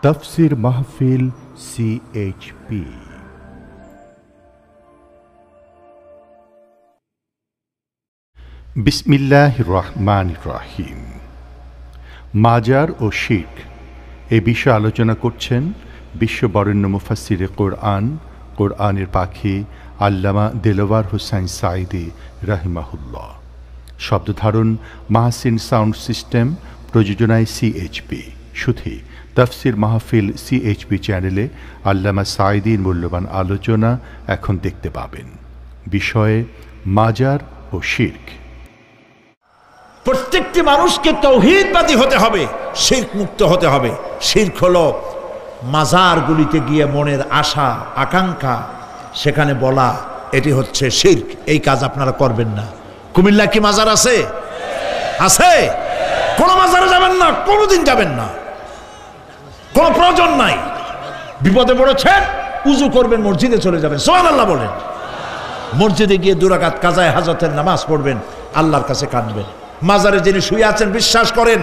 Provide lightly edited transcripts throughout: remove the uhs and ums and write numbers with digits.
তাফসীর মাহফিল CHP। বিসমিল্লাহির রহমানির রহিম। মাজার ও শিরক এ বিষয়ে আলোচনা করছেন বিশ্ববরেণ্য মুফাসসিরে কোরআন, কোরআনের পাখি আল্লামা দেলোয়ার হোসাইন সাঈদী রাহিমাহুল্লাহ। শব্দধারণ মাহসিন সাউন্ড সিস্টেম, প্রযোজনায় CHP। সুধী তাফসীর মাহফিল CHP চ্যানেলে আল্লামা সাঈদীর মূল্যবান আলোচনা এখন দেখতে পাবেন। বিষয়ে মাজার ও শিরক। প্রত্যেকটি মানুষকে তাওহীদবাদী হতে হবে, শিরক মুক্ত হতে হবে। শিরক হলো মাজারগুলিতে গিয়ে মনের আশা আকাঙ্ক্ষা সেখানে বলা, এটি হচ্ছে শিরক। এই কাজ আপনারা করবেন না। কুমিল্লা কি মাজার আছে? আছে? কোন মাজারে যাবেন না, কোনোদিন যাবেন না, কোনো প্রয়োজন নাই। বিপদে পড়েছেন, উজু করবেন, মসজিদে চলে যাবেন, সুবহানাল্লাহ বলেন। মসজিদে গিয়ে 2 রাকাত কাজায়ে হাজতের নামাজ পড়বেন, আল্লাহর কাছে কাঁদবেন। মাজারে যিনি শুয়ে আছেন বিশ্বাস করেন,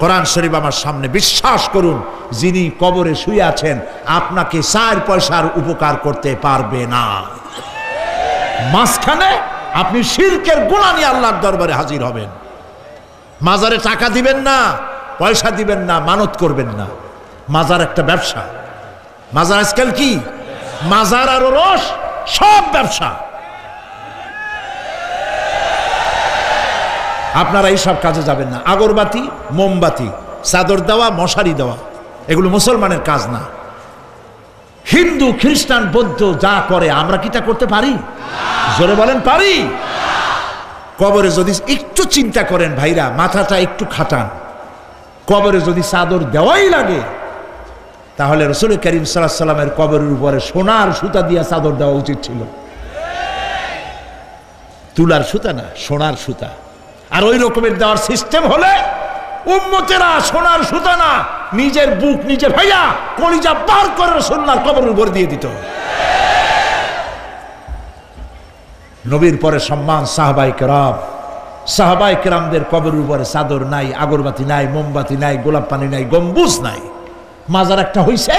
কোরআন শরীফ আমার সামনে, বিশ্বাস করুন, যিনি কবরে শুয়ে আছেন আপনাকে 4 পয়সার উপকার করতে পারবে না। মাঝখানে আপনি শিরকের গুনাহ নিয়ে আল্লাহর দরবারে হাজির হবেন। মাজারে টাকা দিবেন না, পয়সা দিবেন না, মানত করবেন না। মাজার একটা ব্যবসা। মাজার আজকাল কি? মাজার আর রস সব ব্যবসা। আপনারা এইসব কাজে যাবেন না। আগরবাতি, মোমবাতি, চাদর দেওয়া, মশারি দেওয়া, এগুলো মুসলমানের কাজ না। হিন্দু, খ্রিস্টান, বৌদ্ধ যা করে আমরা কি তা করতে পারি? জোরে বলেন, পারি? কবরে যদি একটু চিন্তা করেন ভাইরা, মাথাটা একটু খাটান, কবরে যদি চাদর দেওয়াই লাগে তাহলে রাসূল করিম সাল্লাল্লাহু আলাইহি ওয়াসাল্লামের কবরের উপরে সোনার সুতা দিয়ে চাদর দেওয়া উচিত ছিল। তুলার সুতা না, সোনার সুতা। আর ওই রকমের দেওয়ার সিস্টেম হলে উম্মতেরা সোনার সুতা না, নিজের বুক নিজে ভাইয়া কলিজা বার করে রাসূলুল্লাহর কবরের উপর দিয়ে দিত। নবীর পরে সম্মান সাহাবায়ে কেরাম। সাহাবায়ে কেরামদের কবরের উপরে চাদর নাই, আগরবাতি নাই, মোমবাতি নাই, গোলাপ পানি নাই, গম্বুজ নাই। মাজার একটা হইছে,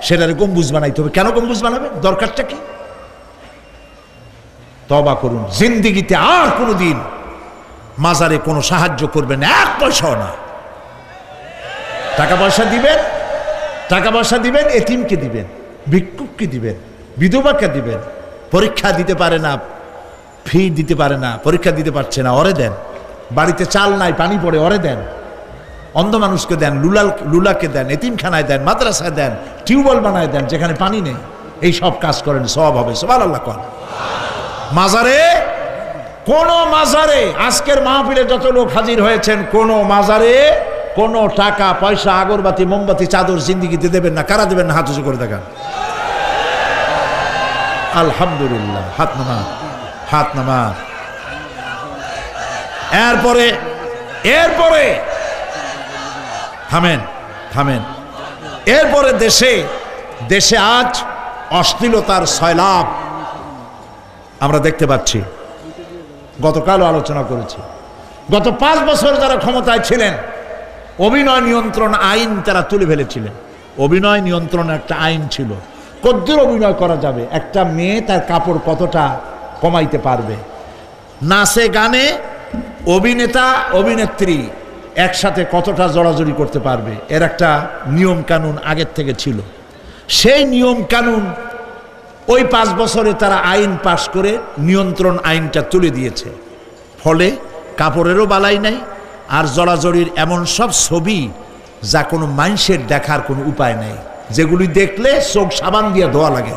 সেটারে গম্বুজ বানাইতে হবে। কেন গম্বুজ বানাবে? দরকারটা কি? তওবা করুন, জিন্দেগিতে আর কোনোদিন মাজারে কোনো সাহায্য করবেন না, 1 পয়সাও না। টাকা পয়সা দিবেন, টাকা পয়সা দিবেন, এতিমকে দিবেন, ভিক্ষুককে দিবেন, বিধবাকে দিবেন। পরীক্ষা দিতে পারে না, ফি দিতে পারে না, পরীক্ষা দিতে পারছে না, ওরে দেন। বাড়িতে চাল নাই, পানি পড়ে, ওরে দেন। অন্ধ মানুষকে দেন, লুলাকে দেন, এতিমখানায় দেন, মাদ্রাসায় দেন, টিউবওয়েল বানায় দেন যেখানে পানি নেই। এই সব কাজ করেন, সওয়াব হবে। সুবহানাল্লাহ কোন মাজারে, কোন মাজারে, আজকের মাহফিলে যত লোক হাজির হয়েছেন, কোন মাজারে কোন টাকা পয়সা, আগরবাতি, মোমবাতি, চাদর জিন্দেগিতে দেবেন না। কারা দেবেন না? হাত উঁচু করে দেখান। আলহামদুলিল্লাহ। হাত নামা, হাত নামা। এরপরে থামেন, থামেন। এরপরে দেশে আজ অশ্লীলতার সয়লাব আমরা দেখতে পাচ্ছি। গতকালও আলোচনা করেছি। গত 5 বছর যারা ক্ষমতায় ছিলেন, অভিনয় নিয়ন্ত্রণ আইন তারা তুলে ফেলেছিলেন। অভিনয় নিয়ন্ত্রণ একটা আইন ছিল, কতদূর অভিনয় করা যাবে, একটা মেয়ে তার কাপড় কতটা কমাইতে পারবে, নাচে গানে অভিনেতা অভিনেত্রী একসাথে কতটা জড়াজড়ি করতে পারবে, এর একটা নিয়ম কানুন আগের থেকে ছিল। সেই নিয়ম কানুন ওই 5 বছরে তারা আইন পাশ করে নিয়ন্ত্রণ আইনটা তুলে দিয়েছে। ফলে কাপড়েরও বালাই নাই, আর জড়াজড়ির এমন সব ছবি যা কোনো মানুষের দেখার কোনো উপায় নাই, যেগুলি দেখলে চোখ সাবান দিয়ে ধোয়া লাগে।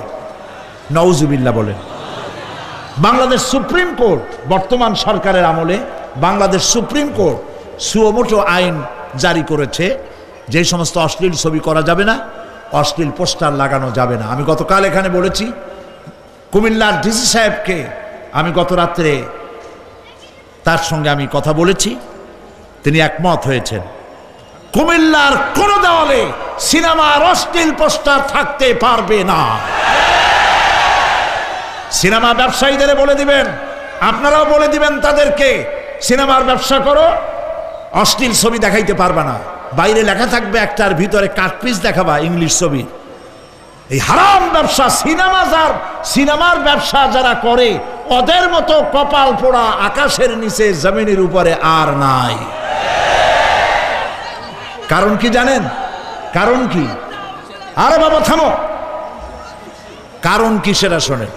নাউজুবিল্লাহ বলেন। বাংলাদেশ সুপ্রিম কোর্ট, বর্তমান সরকারের আমলে বাংলাদেশ সুপ্রিম কোর্ট সুমোটো আইন জারি করেছে, যে সমস্ত অশ্লীল ছবি করা যাবে না, অশ্লীল পোস্টার লাগানো যাবে না। আমি গতকাল এখানে বলেছি, কুমিল্লার ডিসি সাহেবকে আমি গত রাত্রে তার সঙ্গে আমি কথা বলেছি, তিনি একমত হয়েছেন। কুমিল্লার কোন দেওয়ালে সিনেমার অশ্লীল পোস্টার থাকতে পারবে না। সিনেমা ব্যবসায়ীদের বলে দিবেন, আপনারাও বলে দিবেন তাদেরকে, সিনেমার ব্যবসা করো, অশ্লীল ছবি দেখাইতে পারবে না। বাইরে লেখা থাকবে একটার ভিতরে কাটপিস দেখাবা ইংলিশ ছবি। এই হারাম ব্যবসা, সিনেমার ব্যবসা যারা করে ওদের মতো কপাল পোড়া আকাশের নিচে জমিনের উপরে আর নাই। কারণ কি জানেন? কারণ কি? আরে বাবা থামো, কারণ কি সেটা শোনেন।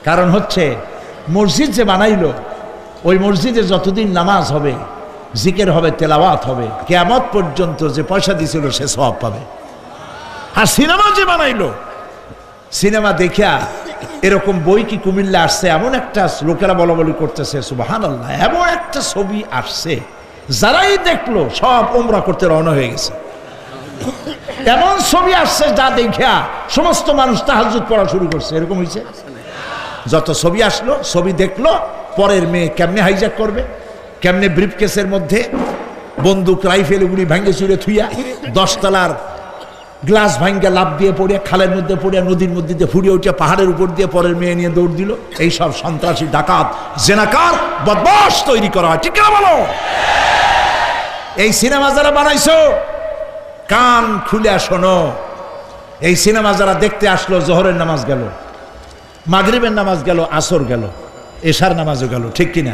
কারণ হচ্ছে মসজিদ যে বানাইলো, ওই মসজিদে যতদিন নামাজ হবে, জিকির হবে, তেলাওয়াত হবে, কিয়ামত পর্যন্ত যে পয়সা দিছিল সে সওয়াব পাবে। আর সিনেমা যে বানাইলো, সিনেমা দেখিয়া এরকম বই কি কুমিল্লা আসছে, এমন একটা লোকেরা বলা বলি করতেছে সুবহানাল্লাহ, এমন একটা ছবি আসছে যারাই দেখলো সব ওমরা করতে রওনা হয়ে গেছে। এমন ছবি আসছে যা দেখিয়া সমস্ত মানুষ তাহাজ্জুদ পড়া শুরু করছে। এরকম হয়েছে। যত ছবি আসলো, ছবি দেখলো, পরের মেয়ে কেমনে হাইজ্যাক করবে, কেমনে ব্রিফকেসের মধ্যে বন্দুক রাইফেল এগুলি ভাঙ্গে চুরে থুইয়া 10 তলার গ্লাস ভাঙ্গা লাভ দিয়ে পড়িয়া, খালের মধ্যে পড়িয়া, নদীর মধ্যে দিয়ে ফুড়িয়ে উঠে পাহাড়ের উপর দিয়ে পরের মেয়ে নিয়ে দৌড় দিল। এই সব সন্ত্রাসী, ডাকাত, জেনাকার, বদমাশ তৈরি করা হয়। ঠিক না বলো? এই সিনেমা যারা বানাইছো, কান খুলে শোনো, এই সিনেমা যারা দেখতে আসলো, জোহরের নামাজ গেল, মাগরিবের নামাজ গেল, আসর গেল, এশার নামাজও গেল, ঠিক কিনা?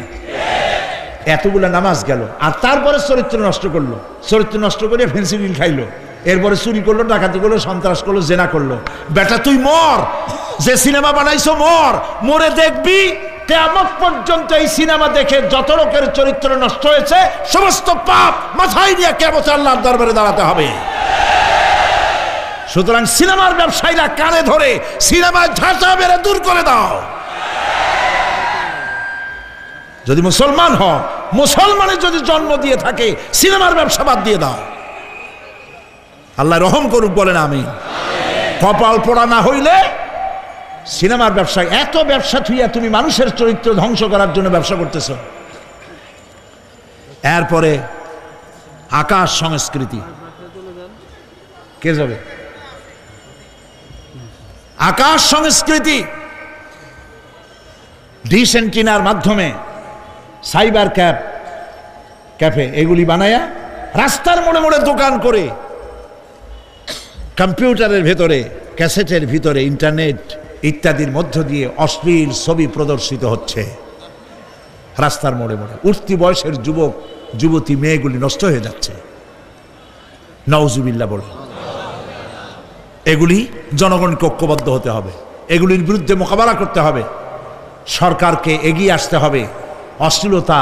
এতগুলো নামাজ গেল, আর তারপরে চরিত্র নষ্ট করলো। চরিত্র নষ্ট করে ফেন্সিডিল খাইলো, এরপরে চুরি করলো, ডাকাতি করলো, সন্ত্রাস করলো, জেনা করলো। বেটা তুই মর, যে সিনেমা বানাইছো মর, মরে দেখবি কিয়ামত পর্যন্ত এই সিনেমা দেখে যত লোকের চরিত্র নষ্ট হয়েছে সমস্ত পাপ মাথায় নিয়ে কিয়ামতে আল্লাহর দরবারে দাঁড়াতে হবে। সুতরাং সিনেমার ব্যবসায়ীরা কানে ধরে সিনেমায় ঝাঁটা বেড়ে দূর করে দাও। যদি মুসলমান হও, মুসলমানের যদি জন্ম দিয়ে থাকে, সিনেমার ব্যবসা বাদ দিয়ে দাও। আল্লাহ রহম করুক, বলেন আমিন। কপাল পোড়া না হইলে সিনেমার ব্যবসা, এত ব্যবসা থুইয়া তুমি মানুষের চরিত্র ধ্বংস করার জন্য ব্যবসা করতেছ। এরপরে আকাশ সংস্কৃতি, কে যাবে? আকাশ সংস্কৃতি ডিশ এন্টিনার মাধ্যমে সাইবার ক্যাফে এগুলি বানায়া রাস্তার মোড়ে মোড়ে দোকান করে, কম্পিউটারের ভেতরে, ক্যাসেটের ভিতরে, ইন্টারনেট ইত্যাদির মধ্য দিয়ে অশ্লীল ছবি প্রদর্শিত হচ্ছে রাস্তার মোড়ে মোড়ে। উঠতি বয়সের যুবক যুবতী মেয়েগুলি নষ্ট হয়ে যাচ্ছে। নাউজুবিল্লাহ বলে। এগুলি জনগণকে ঐক্যবদ্ধ হতে হবে, এগুলির বিরুদ্ধে মোকাবেলা করতে হবে। সরকারকে এগিয়ে আসতে হবে অশ্লীলতা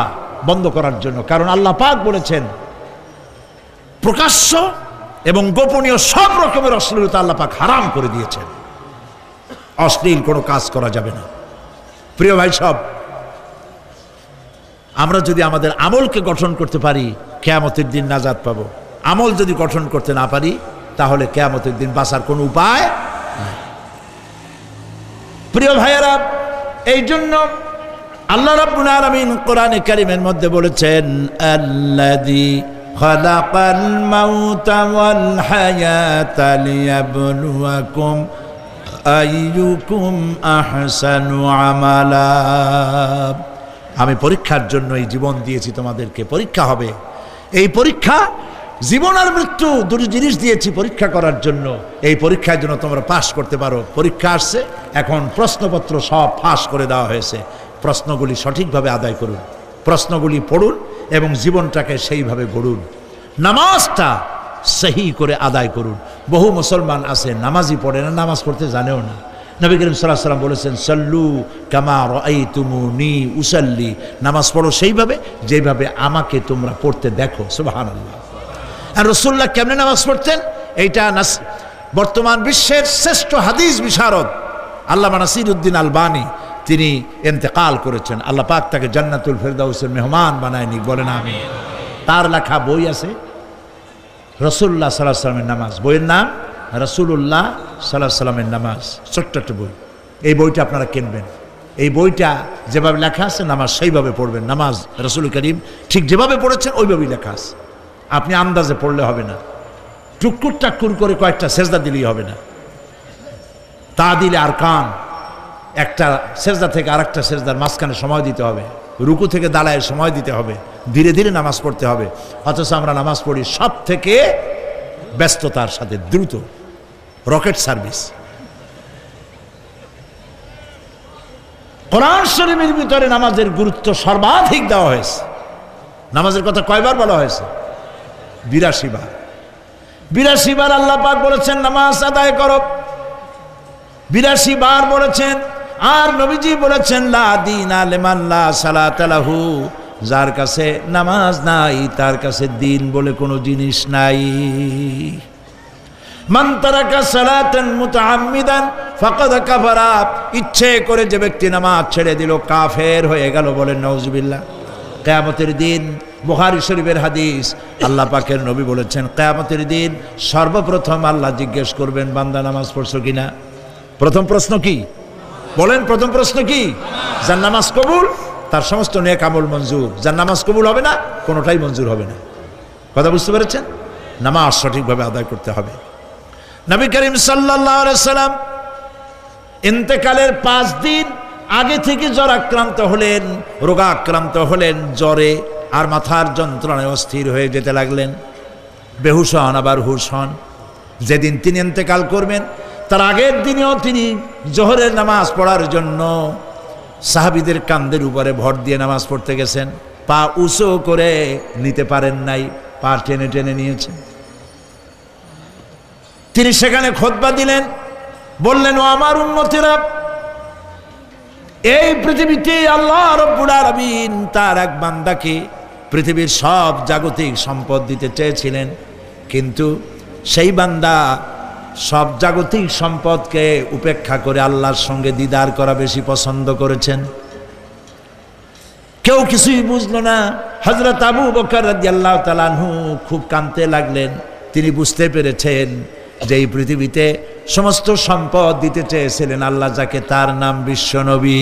বন্ধ করার জন্য। কারণ আল্লাহ পাক বলেছেন, প্রকাশ্য এবং গোপনীয় সব রকমের অশ্লীলতা আল্লাহ পাক হারাম করে দিয়েছেন। অশ্লীল কোনো কাজ করা যাবে না। প্রিয় ভাই সব, আমরা যদি আমাদের আমলকে গঠন করতে পারি, কিয়ামতের দিন নাজাত পাবো। আমল যদি গঠন করতে না পারি, তাহলে কিয়ামতের দিন বাঁচার কোনো উপায় নাই। প্রিয় ভাইয়েরা, এই জন্য আল্লাহ রাব্বুল আলামিন কোরআনে কারীমের মধ্যে বলেছেন, আল্লাযী খালাকাল মাউতা ওয়াল হায়াতা লিয়াবলুয়াকুম আইয়ুকুম আহসানু আমালা। আমি পরীক্ষার জন্য এই জীবন দিয়েছি, তোমাদেরকে পরীক্ষা হবে। এই পরীক্ষা, জীবন আর মৃত্যু দুটো জিনিস দিয়েছি পরীক্ষা করার জন্য। এই পরীক্ষার জন্য তোমরা পাস করতে পারো। পরীক্ষা আসছে, এখন প্রশ্নপত্র সব ফাঁস করে দেওয়া হয়েছে। প্রশ্নগুলি সঠিকভাবে আদায় করুন, প্রশ্নগুলি পড়ুন এবং জীবনটাকে সেইভাবে গড়ুন। নামাজটা সহি করে আদায় করুন। বহু মুসলমান আছে নামাজই পড়ে না, নামাজ পড়তে জানেও না। নবী করিম সাল্লাল্লাহু আলাইহি ওয়াসাল্লাম বলেছেন, সাল্লু কামা রাআইতুমুনি উসাল্লি, নামাজ পড়ো সেইভাবে যেভাবে আমাকে তোমরা পড়তে দেখো। সুবহানাল্লাহ। আর রাসূলুল্লাহ কেমনে নামাজ পড়তেন, এইটা বর্তমান বিশ্বের শ্রেষ্ঠ হাদিস বিশারদ আল্লামা নাসিরউদ্দিন আলবানী তিনি ইন্তেকাল করেছেন। আল্লাহ পাক তাকে জান্নাতুল ফেরদাউসের মেহমান বানায় নিক, বলেন আমিন। তার লেখা বই আছে রাসূলুল্লাহ সাল্লাল্লাহু আলাইহি ওয়াসাল্লামের নামাজ। বইয়ের নাম রাসূলুল্লাহ সাল্লাল্লাহু আলাইহি ওয়াসাল্লামের নামাজ। ছোট্ট একটা বই। এই বইটা আপনারা কিনবেন। এই বইটা যেভাবে লেখা আছে নামাজ সেইভাবে পড়বেন। নামাজ রাসূল করিম ঠিক যেভাবে পড়েছেন ওইভাবেই লেখা আছে। আপনি আন্দাজে পড়লে হবে না, টুকুর টাক্কুর করে কয়েকটা সেজদা দিলেই হবে না। তা দিলে আর কান, একটা সেজদা থেকে আরেকটা সেজদার মাঝখানে সময় দিতে হবে। রুকু থেকে দাঁড়ায় সময় দিতে হবে, ধীরে ধীরে নামাজ পড়তে হবে। অথচ আমরা নামাজ পড়ি সব থেকে ব্যস্ততার সাথে, দ্রুত, রকেট সার্ভিস। কোরআন শরীফের ভিতরে নামাজের গুরুত্ব সর্বাধিক দেওয়া হয়েছে। নামাজের কথা কয়বার বলা হয়েছে? 82 বার। 82 বার আল্লাহ পাক বলেছেন নামাজ আদায় করো, 82 বার বলেছেন। আর নবীজি বলেছেন লা দীনা লিমান লা সালাতা লাহু, যার কাছে নামাজ নাই তার কাছে দিন বলে কোনো জিনিস নাই। মান তারাকা সালাতান মুতাআম্মিদান ফাকাদ কাফারা, ইচ্ছে করে যে ব্যক্তি নামাজ ছেড়ে দিল কাফের হয়ে গেল, বলেন নাউজুবিল্লাহ। কিয়ামতের দিন, বুখারী শরীফের হাদিস, আল্লাহ পাকের নবী বলেছেন কিয়ামতের দিন সর্বপ্রথম আল্লাহ জিজ্ঞেস করবেন বান্দা নামাজ পড়ছো কিনা। প্রথম প্রশ্ন কি বলেন? প্রথম প্রশ্ন কি? যার নামাজ কবুল তার সমস্ত নেক আমল মঞ্জুর, যার নামাজ কবুল হবে না কোনোটাই মঞ্জুর হবে না। কথা বুঝতে পেরেছেন? নামাজ সঠিকভাবে আদায় করতে হবে। নবী করিম সাল্লাল্লাহু আলাইহি সাল্লাম ইন্তেকালের 5 দিন আগে থেকে জ্বর আক্রান্ত হলেন, রোগাক্রান্ত হলেন, জ্বরে আর মাথার যন্ত্রণায় অস্থির হয়ে যেতে লাগলেন, বেহুশ হন আবার হুশ হন। যেদিন তিনি ইন্তেকাল করবেন তার আগের দিনেও তিনি জোহরের নামাজ পড়ার জন্য সাহাবীদের কাঁধের উপরে ভর দিয়ে নামাজ পড়তে গেছেন, পা উঁচু করে নিতে পারেন নাই, পা টেনে টেনে নিয়েছেন। তিনি সেখানে খুতবা দিলেন, বললেন ও আমার উম্মতেরা, এই পৃথিবীতে আল্লাহ রাব্বুল আলামিন তার এক বান্দাকে পৃথিবীর সব জাগতিক সম্পদ দিতে চেয়েছিলেন, কিন্তু সেই বান্দা সব জাগতিক সম্পদকে উপেক্ষা করে আল্লাহর সঙ্গে দিদার করা বেশি পছন্দ করেছেন। কেউ কিছুই বুঝলো না। হযরত আবু বকর রাদিয়াল্লাহু তাআলা আনহু খুব কাঁদতে লাগলেন। তিনি বুঝতে পেরেছেন যে এই পৃথিবীতে সমস্ত সম্পদ দিতে চেয়েছিলেন আল্লাহ যাকে, তার নাম বিশ্বনবী।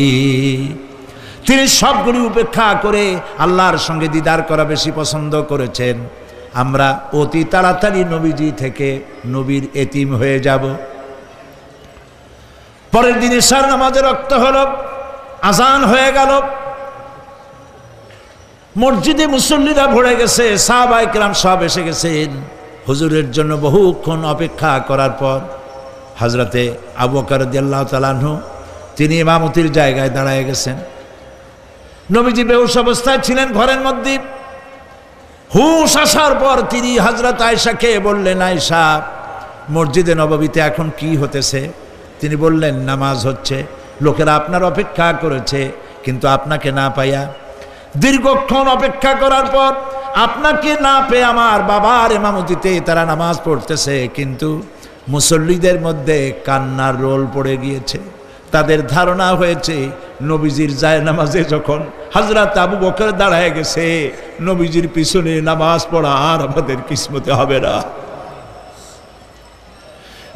তিনি সবগুলি উপেক্ষা করে আল্লাহর সঙ্গে দিদার করা বেশি পছন্দ করেছেন। আমরা অতি তাড়াতাড়ি নবীজি থেকে নবীর এতিম হয়ে যাব। পরের দিন ইশার নামাজের ওয়াক্ত হলো, আজান হয়ে গেল, মসজিদে মুসল্লিরা ভরে গেছে, সাহাবায়ে কেরাম সব এসে গেছেন। হুজুরের জন্য বহুক্ষণ অপেক্ষা করার পর হযরতে আবু বকর রাদিয়াল্লাহু তাআলা আনহু তিনি ইমামতির জায়গায় দাঁড়ায় গেছেন। নবীজি বেহুশ অবস্থায় ছিলেন ঘরের মধ্যে। হুশ আসার পর তিনি হযরত আয়েশাকে বললেন, আয়েশা, মসজিদে নববীতে এখন কি হতেছে? তিনি বললেন, নামাজ হচ্ছে, লোকেরা আপনার অপেক্ষা করেছে, কিন্তু আপনাকে না পাইয়া দীর্ঘক্ষণ অপেক্ষা করার পর আপনাকে না পেয়ে আমার বাবার ইমামতিতে তারা নামাজ পড়তেছে, কিন্তু মুসল্লিদের মধ্যে কান্নার রোল পড়ে গিয়েছে। তাদের ধারণা হয়েছে নবীজির জায়নামাজে যখন হযরত আবু বকর দাঁড়ায় গেছে, নবীজির পিছনে নামাজ পড়া আর আমাদের কিসমতে হবে না।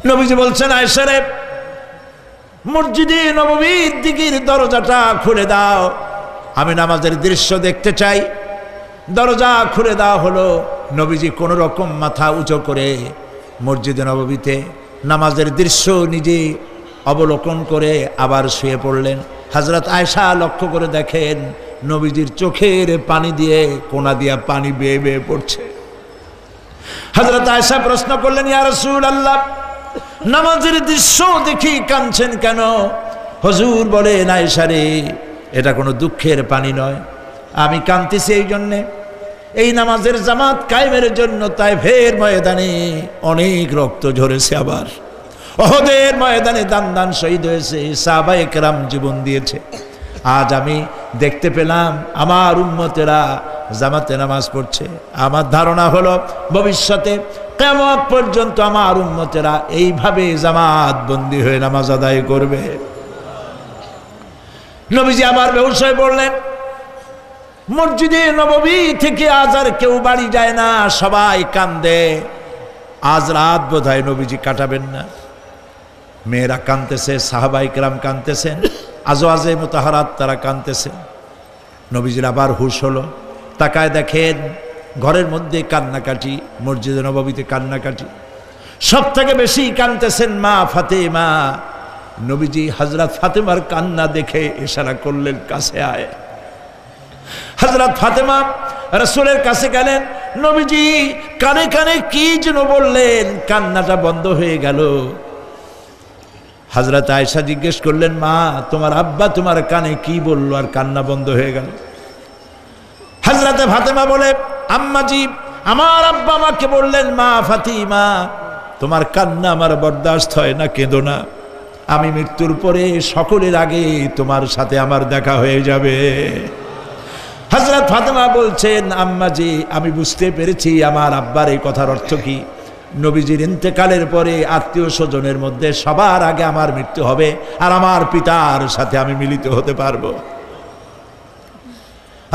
নবীজি বলছেন, আয়েশা রে, মসজিদে নববীর দিকের দরজাটা খুলে দাও, আমি নামাজের দৃশ্য দেখতে চাই। দরজা খুলে দেওয়া হলো। নবীজি কোন রকম মাথা উঁচু করে মসজিদে নববীতে নামাজের দৃশ্য নিজে অবলোকন করে আবার শুয়ে পড়লেন। হযরত আয়েশা লক্ষ্য করে দেখেন নবীজির চোখের পানি দিয়ে কোনা দিয়া পানি বেয়ে বেয়ে পড়ছে। হযরত আয়েশা প্রশ্ন করলেন, ইয়া রাসূলুল্লাহ, নামাজের দৃশ্য দেখি কাঁদছেন কেন? হুজুর বলেন, আয়েশা রে, এটা কোনো দুঃখের পানি নয়, আমি কাঁদতেছি এই জন্যে, এই নামাজের জামাত কায়েমের জন্য তায়েফের ময়দানে অনেক রক্ত ঝরেছে, আবার উহুদের ময়দানে দান দান শহীদ হয়েছে, সাহাবায়ে কেরাম জীবন দিয়েছে। আজ আমি দেখতে পেলাম আমার উম্মতেরা জামাতে নামাজ পড়ছে। আমার ধারণা হলো ভবিষ্যতে কিয়ামত পর্যন্ত আমার উম্মতেরা এইভাবে জামাত বন্দী হয়ে নামাজ আদায় করবে। নবীজি আবার বেহুশ হয়ে পড়লেন। মসজিদে নববী থেকে আজ আর কেউ বাড়ি যায় না, সবাই কান্দে। আজ রাত বোধহয় নবীজি কাটাবেন না। মেয়েরা কাঁদতেছে, সাহাবায়ে কেরাম কাঁদতেছেন, আজওয়াজে মুতাহারাত তারা কাঁদতেছে। নবীজির আবার হুশ হলো, তাকায় দেখেন ঘরের মধ্যে কান্নাকাটি, মসজিদে নববীতে কান্নাকাটি। সব থেকে বেশি কাঁদতেছেন মা ফাতেমা। নবীজি হযরত ফাতেমার কান্না দেখে ইশারা করলেন, কাছে আয়। হযরত ফাতেমা রাসূলের কাছে গেলেন, নবীজি কানে কানে কি যেন বললেন, কান্নাটা বন্ধ হয়ে গেল। হযরত আয়েশা জিজ্ঞেস করলেন, মা তোমার আব্বা তোমার কানে কি বলল আর কান্না বন্ধ হয়ে গেল? হযরত ফাতেমা বলে, আম্মাজি আমার আব্বা আমাকে বললেন, মা ফাতিমা তোমার কান্না আমার বরদাস্ত হয় না, কেঁদো না, আমি মৃত্যুর পরে সকলের আগে তোমার সাথে আমার দেখা হয়ে যাবে। হযরত ফাতেমা বলছেন, আম্মাজি আমি বুঝতে পেরেছি আমার আব্বার এই কথার অর্থ কি। নবীজির ইন্তেকালের পরে আত্মীয় স্বজনের মধ্যে সবার আগে আমার মৃত্যু হবে আর আমার পিতার সাথে আমি মিলিত হতে পারবো।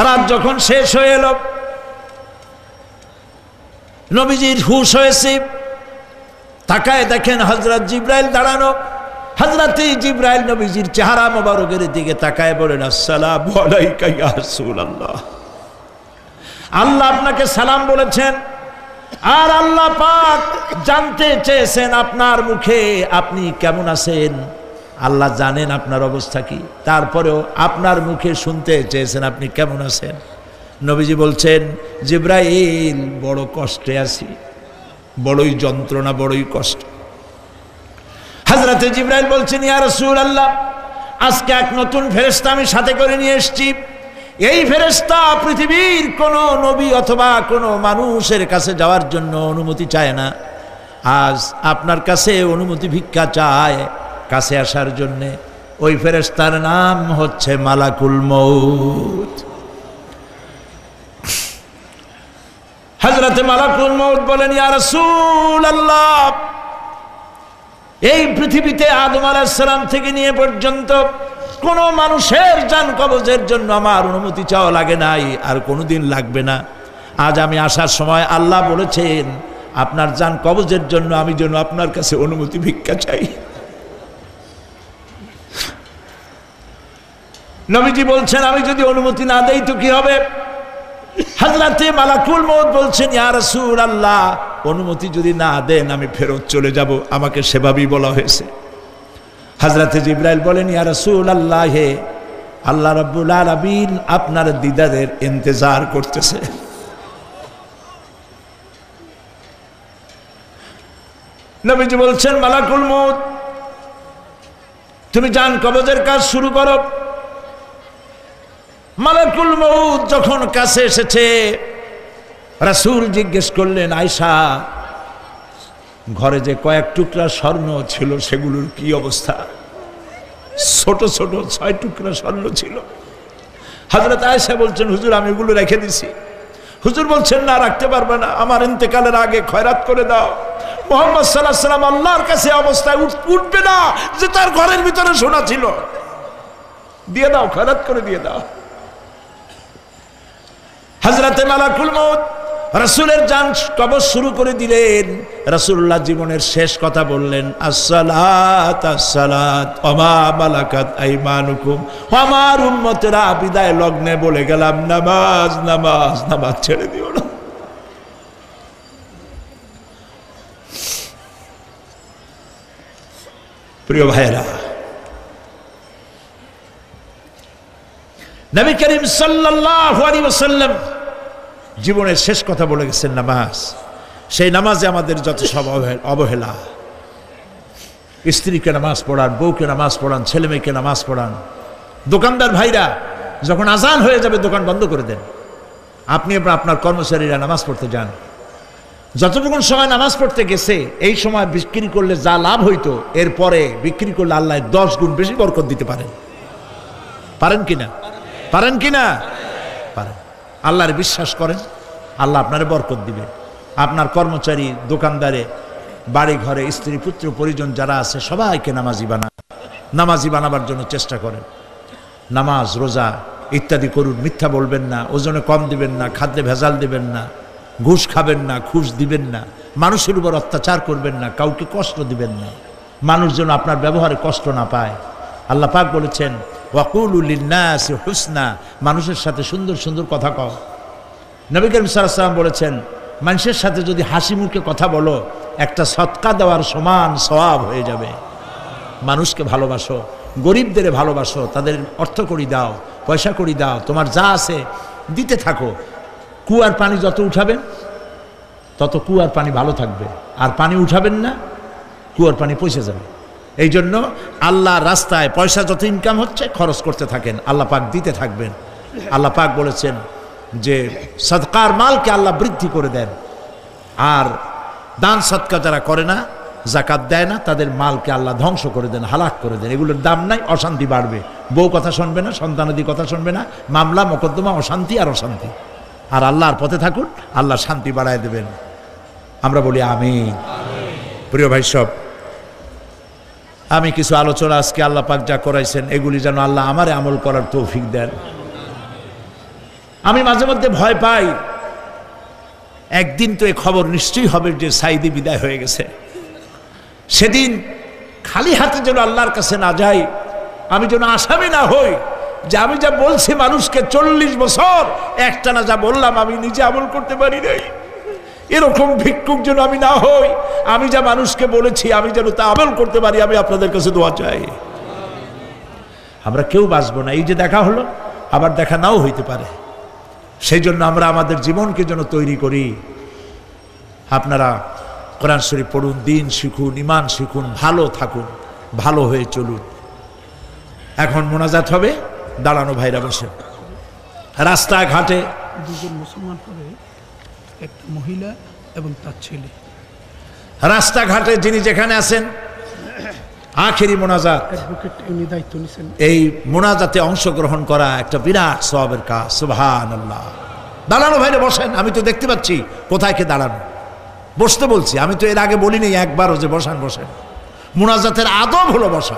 রাত যখন শেষ হয়ে এলো, নবীজির হুঁশ হয়েছে, তাকায় দেখেন হযরত জিবরাইল দাঁড়ানো। হযরত জিবরাইল নবীজির চেহারা মোবারকের দিকে তাকায় বলেন, আসসালামু আলাইকা ইয়া রাসূলুল্লাহ, আল্লাহ আপনাকে সালাম বলেছেন আর আল্লাহ পাক জানতে চেয়েছেন আপনার মুখে আপনি কেমন আছেন। আল্লাহ জানেন আপনার অবস্থা কি, তারপরেও আপনার মুখে শুনতে চেয়েছেন আপনি কেমন আছেন। নবীজি বলছেন, জিবরাইল বড় কষ্টে আছি, বড়ই যন্ত্রণা, বড়ই কষ্ট। হযরত জিবরাইল বলছেন, ইয়া রাসূলুল্লাহ আজকে এক নতুন ফেরেশতা আমি সাথে করে নিয়ে এসেছি। এই ফেরেশতা পৃথিবীর কোন নবী অথবা কোনো মানুষের কাছে যাওয়ার জন্য অনুমতি চায় না, আজ আপনার কাছে অনুমতি ভিক্ষা চায় কাছে আসার জন্য। ওই ফেরেশতার নাম হচ্ছে মালাকুল মউত। হযরত মালাকুল মউত বলেন, ইয়া রাসূলুল্লাহ এই পৃথিবীতে আদম আলাইহিস সালাম থেকে নিয়ে পর্যন্ত কোন মানুষের জান কবজের জন্য আমার অনুমতি চাওয়া লাগে নাই, আর কোনোদিন লাগবে না। আজ আমি আসার সময় আল্লাহ বলেছেন আপনার জান কবজের জন্য আমি যেন আপনার কাছে অনুমতি ভিক্ষা চাই। নবীজি বলছেন, আমি যদি অনুমতি না দেই তো কি হবে? হযরতে মালাকুল মউত বলছেন, ইয়া রাসূলুল্লাহ অনুমতি যদি না দেন আমি ফেরত চলে যাব, আমাকে সেভাবেই বলা হয়েছে। হযরতে জিবরাইল বলেন, ইয়া রাসূলুল্লাহ হে আল্লাহ রাব্বুল আলামিন আপনার দিদারের ইন্তজার করতেছে। নবীজি বলছেন, মালাকুল মউত তুমি জান কবজের কাজ শুরু করো। মালাকুল মউত যখন কাছে এসেছে, রাসূল জিজ্ঞেস করলেন, আয়েশা ঘরে যে কয়েক টুকরা স্বর্ণ ছিল সেগুলোর কি অবস্থা? ছোট ছোট 6 টুকরা স্বর্ণ ছিল। হযরত আয়েশা বলছেন, হুজুর আমি এগুলো রেখে দিছি। হুজুর বলছেন, না রাখতে পারবে না, আমার ইন্তেকালের আগে খয়রাত করে দাও। মুহাম্মদ সাল্লাল্লাহু আলাইহি ওয়াসাল্লাম আল্লাহর কাছে অবস্থায় উঠবে না যে তার ঘরের ভিতরে সোনা ছিল, দিয়ে দাও, খয়রাত করে দিয়ে দাও। হযরতে মালাকুল মউত রাসূলের জান কবজ শুরু করে দিলেন। রাসূলুল্লাহ জীবনের শেষ কথা বললেন, আসসালাত আসসালাত ওয়া মা মালাকাত আইমানুকুম। আমার উম্মতেরা বিদায় লগ্নে বলে গেলাম, নামাজ নামাজ নামাজ ছেড়ে দিও না। প্রিয় ভাইরা, নবী করিম সাল্লাল্লাহু আলাইহি ওয়াসাল্লাম জীবনের শেষ কথা বলে গেছেন নামাজ। সেই নামাজে আমাদের যত সব অবহেলা, স্ত্রীকে নামাজ পড়ান, বউকে নামাজ পড়ান, ছেলে মেয়েকে নামাজ পড়ান। দোকানদার ভাইরা যখন আজান হয়ে যাবে দোকান বন্ধ করে দেন, আপনি আপনার কর্মচারীরা নামাজ পড়তে যান। যতটুকু সময় নামাজ পড়তে গেছে এই সময় বিক্রি করলে যা লাভ হইতো এরপরে বিক্রি করলে আল্লাহ 10 গুণ বেশি বরকত দিতে পারেন। পারেন কিনা? পারেন কিনা? পারেন। আল্লাহর বিশ্বাস করেন, আল্লাহ আপনারে বরকত দিবে। আপনার কর্মচারী, দোকানদারে, বাড়ি ঘরে স্ত্রী পুত্র পরিজন যারা আছে সবাইকে নামাজি বানান। নামাজি বানাবার জন্য চেষ্টা করেন। নামাজ রোজা ইত্যাদি করুন। মিথ্যা বলবেন না, ওজনে কম দিবেন না, খাদ্যে ভেজাল দিবেন না, ঘুষ খাবেন না, ঘুষ দিবেন না, মানুষের উপর অত্যাচার করবেন না, কাউকে কষ্ট দিবেন না, মানুষ যেন আপনার ব্যবহারে কষ্ট না পায়। আল্লাহ পাক বলেছেন, ওয়াকুলু লিন্নাসি হুসনা, মানুষের সাথে সুন্দর সুন্দর কথা কও। নবী করিম সাল্লাল্লাহু আলাইহি ওয়াসাল্লাম বলেছেন, মানুষের সাথে যদি হাসি মুখে কথা বলো একটা সদকা দেওয়ার সমান সওয়াব হয়ে যাবে। মানুষকে ভালোবাসো, গরিবদের ভালোবাসো, তাদের অর্থ কড়ি দাও, পয়সা কড়ি দাও, তোমার যা আছে দিতে থাকো। কুয়ার পানি যত উঠাবেন তত কুয়ার পানি ভালো থাকবে, আর পানি উঠাবেন না কুয়ার পানি পয়সা যাবে। এই জন্য আল্লাহর রাস্তায় পয়সা যত ইনকাম হচ্ছে খরচ করতে থাকেন, আল্লাহ পাক দিতে থাকবেন। আল্লাহ পাক বলেছেন যে সদকার মালকে আল্লাহ বৃদ্ধি করে দেন, আর দান সদকা যারা করে না, জাকাত দেয় না, তাদের মালকে আল্লাহ ধ্বংস করে দেন, হালাক করে দেন। এগুলোর দাম নাই, অশান্তি বাড়বে, বউ কথা শুনবে না, সন্তানাদি কথা শুনবে না, মামলা মোকদ্দমা, অশান্তি আর অশান্তি। আর আল্লাহর পথে থাকুন, আল্লাহ শান্তি বাড়ায় দেবেন। আমরা বলি আমিন। প্রিয় ভাই সব, আমি কিছু আলোচনা আজকে আল্লাহ পাক যা করাইছেন এগুলি যেন আল্লাহ আমারে আমল করার তৌফিক দেন। আমি মাঝে মধ্যে ভয় পাই, একদিন তো এই খবর নিশ্চয়ই হবে যে সাইদি বিদায় হয়ে গেছে। সেদিন খালি হাতে যেন আল্লাহর কাছে না যাই, আমি যেন আসামি না হই যে আমি যা বলছি মানুষকে 40 বছর একটানা যা বললাম আমি নিজে আমল করতে পারি নাই। এরকম ভিক্ষুক যেন আমি না হই, আমি যা মানুষকে বলেছি আমি যেন তা আমল করতে পারি। আমি আপনাদের কাছে দোয়া চাই। আমরা কেউ বাঁচবো না, এই যে দেখা হলো আবার দেখা নাও হইতে পারে। সেই জন্য আমরা আমাদের জীবনকে যেন তৈরি করি। আপনারা কোরআন শরীফ পড়ুন, দিন শিখুন, ইমান শিখুন, ভালো থাকুন, ভালো হয়ে চলুন। এখন মোনাজাত হবে, দাঁড়ানো ভাইরা বসে। রাস্তাঘাটে দুজন মুসলমান হবে, একটা মহিলা এবং তার ছেলে। রাস্তাঘাটে যিনি যেখানে আছেন, আখেরি মোনাজাত, উনি দায়িত্ব নিছেন। এই মোনাজাতে অংশগ্রহণ করা একটা বিরাট সওয়াবের কাজ। সুবহানাল্লাহ। দাঁড়ানো ভাইরা বসেন, আমি তো দেখতে পাচ্ছি কোথায় কে দাঁড়ানো। বসতে বলছি, আমি তো এর আগে বলিনি একবারও যে বসান। বসেন। মোনাজাতের আদব হলো বসা।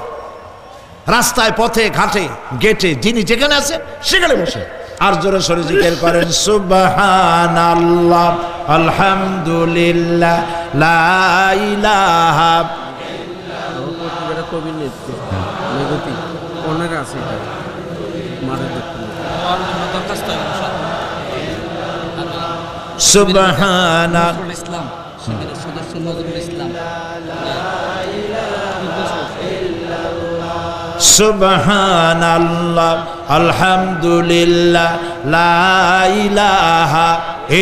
রাস্তায়, পথে, ঘাটে, গেটে যিনি যেখানে আছেন সেখানে বসে আর জোরে সরে জিকির করেন সুবহানাল্লাহ, আলহামদুলিল্লাহ, লা ইলাহা ইল্লাল্লাহ। কবির নেগতি অনেক আছে সুবহানা ইসলাম সদস্য নজরুল ইসলাম। সুবহানাল্লাহ, আলহামদুলিল্লাহ, লা ইলাহা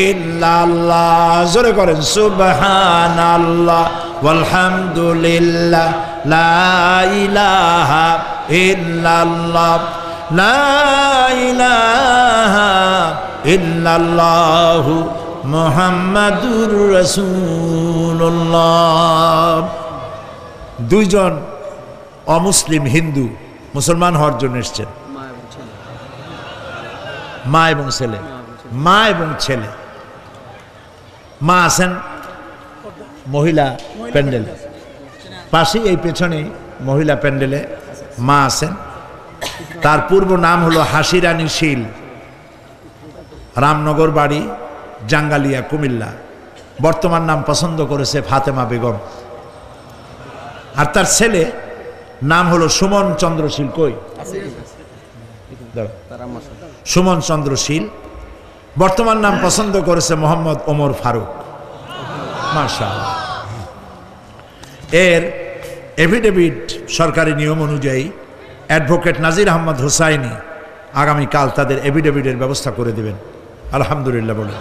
ইল্লাল্লাহ। জোরে করেন সুবহানাল্লাহ, আলহামদুলিল্লাহ, লা ইলাহা ইল্লাল্লাহ, লা ইলাহা ইল্লাল্লাহ, মুহাম্মাদুর রাসূলুল্লাহ। দুইজন অমুসলিম হিন্দু মুসলমান হওয়ার জন্য এসছেন, মা এবং ছেলে। মা এবং ছেলে। মা আছেন মহিলা প্যান্ডেলে, পাশেই এই পেছনে মহিলা প্যান্ডেলে মা আছেন। তার পূর্ব নাম হলো হাসিরানী শীল, রামনগর বাড়ি, জাঙ্গালিয়া, কুমিল্লা। বর্তমান নাম পছন্দ করেছে ফাতেমা বেগম। আর তার ছেলে নাম হলো সুমন চন্দ্রশীল। কই? সুমন চন্দ্রশীল। বর্তমান নাম পছন্দ করেছে মোহাম্মদ ওমর ফারুক। মাশাআল্লাহ। এর এফিডেভিট সরকারি নিয়ম অনুযায়ী অ্যাডভোকেট নাজির আহমদ হুসাইনি আগামীকাল তাদের এফিডেভিটের ব্যবস্থা করে দেবেন। আলহামদুলিল্লাহ বলে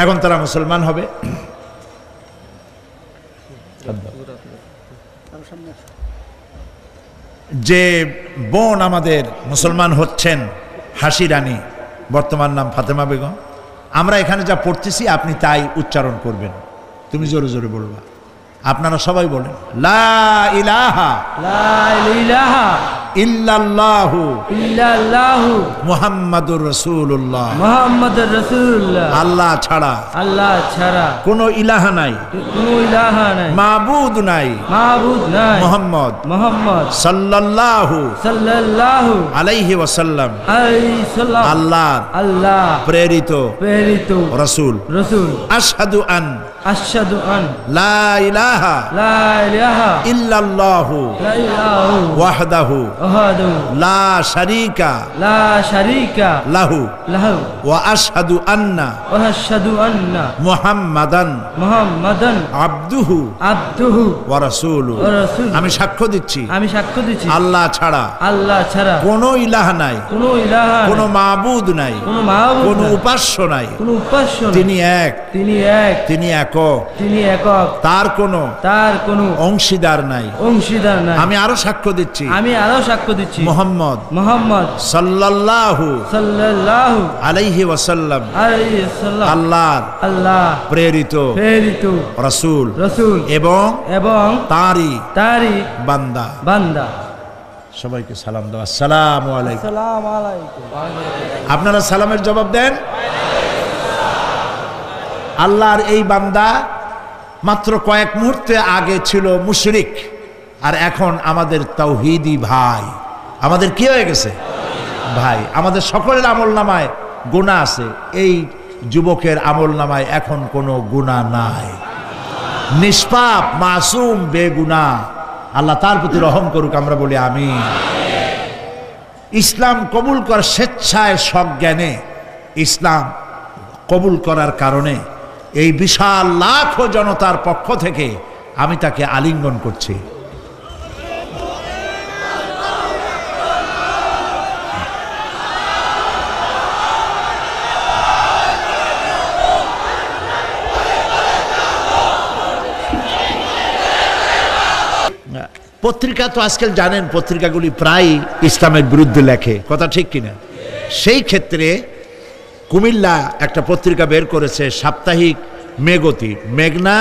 এখন তারা মুসলমান হবে। যে বোন আমাদের মুসলমান হচ্ছেন হাসি রানী, বর্তমান নাম ফাতেমা বেগম, আমরা এখানে যা পড়তেছি আপনি তাই উচ্চারণ করবেন। তুমি জোরে জোরে বলবা। আপনারা সবাই বলেন লা ইলাহা ইল্লাল্লাহু মুহাম্মাদুর রাসূলুল্লাহ। আল্লাহ ছাড়া কোনো ইলাহা নাই, মাবুদ নাই, মুহাম্মদ সাল্লাল্লাহু আলাইহি ওয়াসাল্লাম আল্লাহ প্রেরিত রাসূল। আশহাদু আন আশহাদু আন লা ইলাহা লা ইলাহা ইল্লাল্লাহু লা ইলাহা ওয়াহদাহু ওয়াহদাহু লা শারীকা লা শারীকা লাহু লাহু ওয়া আশহাদু আন্না ওয়া আশহাদু আন্না মুহাম্মাদান মুহাম্মাদান আবদুহু আবদুহু ওয়া রাসূলুহু। ওয়া রাসূলুহু। আমি সাক্ষ্য দিচ্ছি আমি সাক্ষ্য দিচ্ছি আল্লাহ ছাড়া আল্লাহ ছাড়া কোনো ইলাহ নাই, কোনো ইলাহা কোনো মাবুদ নাই, কোনো মাবুদ কোনো নাই, উপাস্য নাই। কোনো উপাস্য নাই। তিনি এক, তিনি এক, তিনি একক, তিনি একক, তার কোনো তার কোনো অংশীদার নাই। অংশীদার নাই। আমি আরো সাক্ষ্য দিচ্ছি আমি আরো সাক্ষ্য দিচ্ছি মুহাম্মদ মুহাম্মদ সাল্লাল্লাহু সাল্লাল্লাহু আলাইহি ওয়াসাল্লাম আলাইহি ওয়াসাল্লাম আল্লাহর আল্লাহ প্রেরিত প্রেরিত রাসূল রাসূল এবং এবং তারই বান্দা বান্দা। সবাইকে সালাম দাও, আসসালামু আলাইকুম। আসসালামু আলাইকুম। আপনারা সালামের জবাব দেন। আল্লাহর এই বান্দা মাত্র কয়েক মুহূর্তে আগে ছিল মুশরিক, আর এখন আমাদের তাওহীদি ভাই। আমাদের কি হয়ে গেছে? ভাই। আমাদের সকলের আমলনামায় গুনাহ আছে, এই যুবকের আমলনামায় এখন কোনো গুনাহ নাই। নিষ্পাপ, মাসুম, বেগুনাহ। আল্লাহ তার প্রতি রহম করুক, আমরা বলি আমিন। ইসলাম কবুল করার স্বেচ্ছায় সজ্ঞানে ইসলাম কবুল করার কারণে এই বিশাল লাখো জনতার পক্ষ থেকে আমি তাকে আলিঙ্গন করছি। পত্রিকা তো আজকাল জানেন, পত্রিকাগুলি প্রায় ইসলামের বিরুদ্ধে লেখে, কথা ঠিক কিনা? সেই ক্ষেত্রে কুমিল্লা একটা পত্রিকা বের করেছে, সাপ্তাহিক মেঘতি, মেঘনা,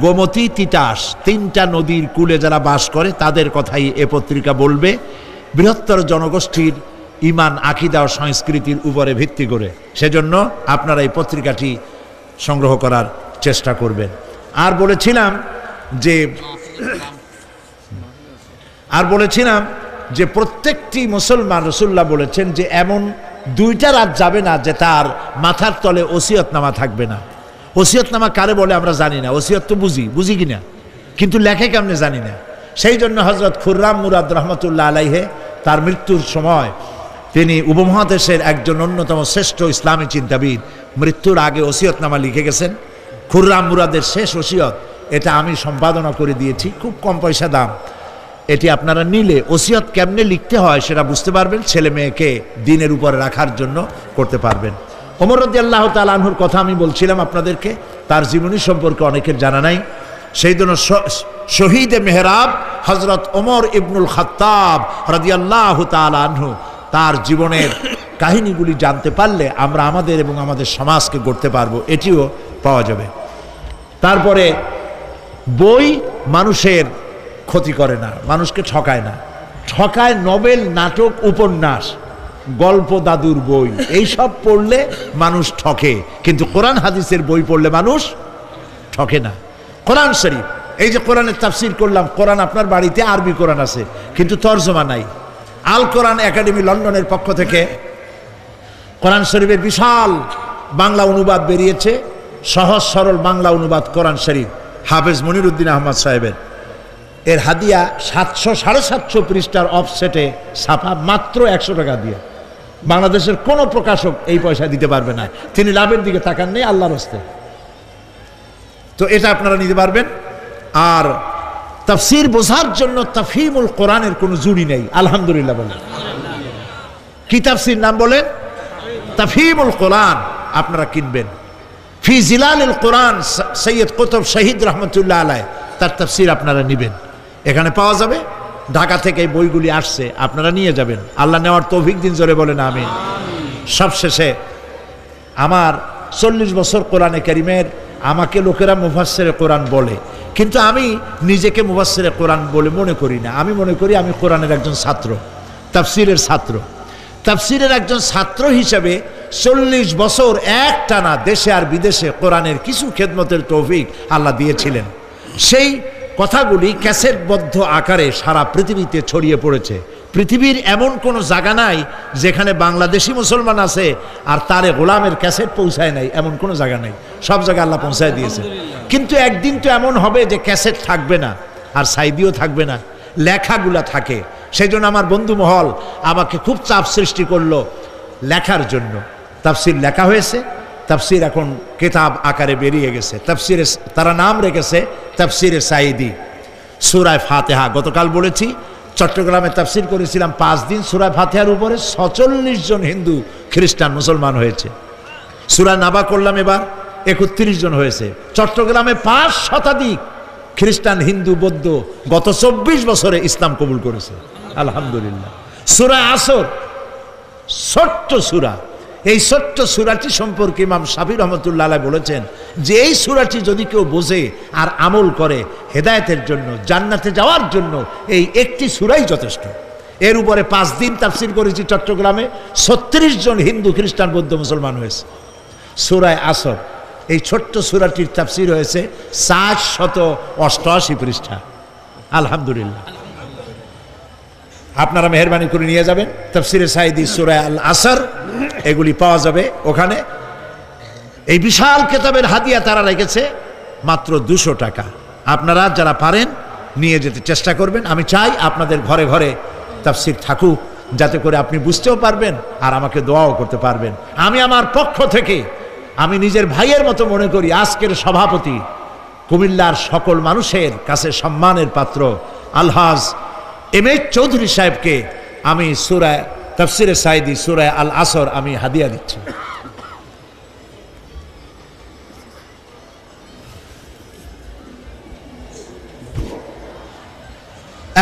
গোমতী, তিতাস, তিনটা নদীর কূলে যারা বাস করে তাদের কথাই এ পত্রিকা বলবে, বৃহত্তর জনগোষ্ঠীর ইমান, আকিদা ও সংস্কৃতির উপরে ভিত্তি করে। সেজন্য আপনারা এই পত্রিকাটি সংগ্রহ করার চেষ্টা করবেন। আর বলেছিলাম যে প্রত্যেকটি মুসলমান, রাসূলুল্লাহ বলেছেন যে এমন দুইটা রাত যাবে না যে তার মাথার তলে ওসিয়তনামা থাকবে না। ওসিয়তনামা কারে বলে আমরা জানি না, ওসিয়ত তো বুঝি কিনা, কিন্তু লেখে কেমনে জানি না। সেই জন্য হযরত খুররাম মুরাদ রহমতুল্লাহ আলাইহে তার মৃত্যুর সময় তিনি উপমহাদেশের একজন অন্যতম শ্রেষ্ঠ ইসলামী চিন্তাবিদ, মৃত্যুর আগে ওসিয়তনামা লিখে গেছেন। খুররাম মুরাদের শেষ ওসিয়ত, এটা আমি সম্পাদনা করে দিয়েছি, খুব কম পয়সা দাম। এটি আপনারা নিলে ওসিয়ত কেমনে লিখতে হয় সেটা বুঝতে পারবেন, ছেলে মেয়েকে দ্বীনের উপরে রাখার জন্য করতে পারবেন। ওমর রাদিয়াল্লাহু তাআলা আনহুর কথা আমি বলছিলাম আপনাদেরকে, তার জীবনী সম্পর্কে অনেকের জানা নাই। সেই জন্য শহীদে মেহরাব হযরত ওমর ইবনুল খাত্তাব রাদিয়াল্লাহু তাআলা আনহু, তার জীবনের কাহিনীগুলি জানতে পারলে আমরা আমাদের এবং আমাদের সমাজকে গড়তে পারবো, এটিও পাওয়া যাবে। তারপরে বই মানুষের ক্ষতি করে না, মানুষকে ঠকায় না, ঠকায় নভেল, নাটক, উপন্যাস, গল্প, দাদুর বই, এইসব পড়লে মানুষ ঠকে, কিন্তু কোরআন হাদিসের বই পড়লে মানুষ ঠকে না। কোরআন শরীফ, এই যে কোরআনের তাফসীর করলাম, কোরআন আপনার বাড়িতে আরবি কোরআন আছে কিন্তু তরজমা নাই। আল কোরআন একাডেমি লন্ডনের পক্ষ থেকে কোরআন শরীফের বিশাল বাংলা অনুবাদ বেরিয়েছে, সহজ সরল বাংলা অনুবাদ কোরআন শরীফ, হাফেজ মনিরুদ্দিন আহমদ সাহেবের। এর হাদিয়া 700-750 পৃষ্ঠার অফসেটে ছাপা, মাত্র 100 টাকা দিয়ে। বাংলাদেশের কোনো প্রকাশক এই পয়সা দিতে পারবে না, তিনি লাভের দিকে তাকান নেই, আল্লাহর হস্তে। তো এটা আপনারা নিতে পারবেন। আর তাফসীর বোঝার জন্য তাফহিমুল কোরআনের কোনো জুড়ি নেই, আলহামদুলিল্লাহ বলেন। কি তাফসীর নাম বলেন? তাফহিমুল কোরআন আপনারা কিনবেন। ফি জিলালিল কোরআন, সৈয়দ কুতুব শহীদ রহমতুল্লাহ আলাইহি, তার তাফসীর আপনারা নেবেন, এখানে পাওয়া যাবে। ঢাকা থেকে এই বইগুলি আসছে, আপনারা নিয়ে যাবেন। আল্লাহ নেওয়ার তৌফিক দিন, জোরে বলেন আমিন। সবশেষে আমার 40 বছর কোরআনে কারীমের, আমাকে লোকেরা মুফাসসিরে কোরআন বলে, কিন্তু আমি নিজেকে মুফাসসিরে কোরআন বলে মনে করি না। আমি মনে করি আমি কোরআনের একজন ছাত্র, তাফসীরের ছাত্র। তাফসীরের একজন ছাত্র হিসেবে 40 বছর একটানা দেশে আর বিদেশে কোরআনের কিছু খেদমতের তৌফিক আল্লাহ দিয়েছিলেন। সেই কথাগুলি ক্যাসেটবদ্ধ আকারে সারা পৃথিবীতে ছড়িয়ে পড়েছে। পৃথিবীর এমন কোনো জায়গা নাই যেখানে বাংলাদেশি মুসলমান আছে আর তারে গোলামের ক্যাসেট পৌঁছায় নাই, এমন কোনো জায়গা নাই। সব জায়গায় আল্লাহ পৌঁছায় দিয়েছে। কিন্তু একদিন তো এমন হবে যে ক্যাসেট থাকবে না, আর সাইদিও থাকবে না, লেখাগুলা থাকে। সেই জন্য আমার বন্ধু মহল আমাকে খুব চাপ সৃষ্টি করলো লেখার জন্য। তাফসির লেখা হয়েছে, তাফসির এখন কিতাব আকারে বেরিয়ে গেছে। তাফসিরে তারা নাম রেখেছে তাফসিরে সাইদি। সূরা ফাতিহা গতকাল বলেছি, চট্টগ্রামে তাফসির করেছিলাম 5 দিন। সূরা ফাতিহার উপরে 46 জন হিন্দু খ্রিস্টান মুসলমান হয়েছে। সূরা নাবা করলাম এবার, 31 জন হয়েছে। চট্টগ্রামে 5 শতাধিক খ্রিস্টান, হিন্দু, বৌদ্ধ গত 24 বছরে ইসলাম কবুল করেছে, আলহামদুলিল্লাহ। সূরা আসর ছোট্ট সূরা, এই ছোট্ট সূরাটি সম্পর্কে ইমাম শাফি রহমতুল্লাহ আলাইহি বলেছেন যে এই সূরাটি যদি কেউ বোঝে আর আমল করে হেদায়েতের জন্য, জান্নাতে যাওয়ার জন্য এই একটি সূরাই যথেষ্ট। এর উপরে 5 দিন তাফসির করেছি চট্টগ্রামে, 36 জন হিন্দু, খ্রিস্টান, বৌদ্ধ মুসলমান হয়েছে। সূরা আসর এই ছোট্ট সূরাটির তাফসির হয়েছে 488 পৃষ্ঠা, আলহামদুলিল্লাহ। আপনারা মেহেরবানি করে নিয়ে যাবেন তাফসিরে সাইদি, সূরা আল আসর, এগুলি পাওয়া যাবে ওখানে। এই বিশাল কিতাবের হাদিয়া তারা রেখেছে মাত্র 200 টাকা। আপনারা যারা পারেন নিয়ে যেতে চেষ্টা করবেন। আমি চাই আপনাদের ঘরে ঘরে তাফসির থাকুক, যাতে করে আপনি বুঝতেও পারবেন আর আমাকে দোয়াও করতে পারবেন। আমি আমার পক্ষ থেকে, আমি নিজের ভাইয়ের মতো মনে করি, আজকের সভাপতি কুমিল্লার সকল মানুষের কাছে সম্মানের পাত্র আলহাজ এম.এ. চৌধুরী সাহেবকে আমি সূরা তাফসিরে সাইদি, সূরা আল আসর আমি হাদিয়া দিচ্ছি।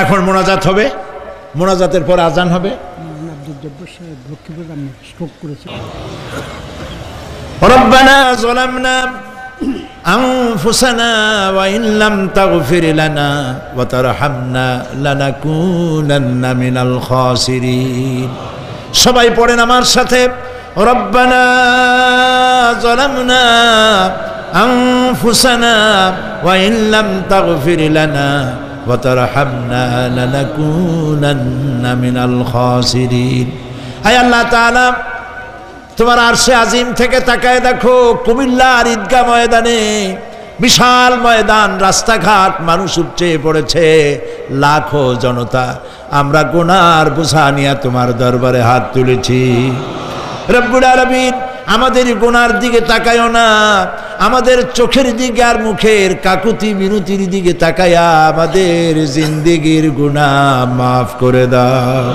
এখন মোনাজাত হবে, মোনাজাতের পর আজান হবে। রব্বানা যালামনা আনফুসানা ওয়া ইন লাম তাগফির লানা ওয়া তারহামনা লানাকুনান্না মিনাল খাসিরিন। সবাই পড়েন আমার সাথে, রব্বানা যালামনা আনফুসানা ওয়া ইন লাম তাগফির লানা ওয়া তারহামনা লানাকুনান্না মিনাল খাসিরিন। হে আল্লাহ তাআলা, তোমার আরশে আজিম থেকে তাকায় দেখো কুমিল্লার ঈদগাহ ময়দানে, বিশাল ময়দান, রাস্তাঘাট, মানুষ উপচে পড়েছে, লাখো জনতা। আমরা গুনার বোঝা নিয়ে তোমার দরবারে হাত তুলেছি। রব্বুল আলামিন, আমাদের গুনার দিকে তাকায়ও না, আমাদের চোখের দিকে আর মুখের কাকুতি মিনতির দিকে তাকায়া আমাদের জিন্দেগির গুনাহ মাফ করে দাও।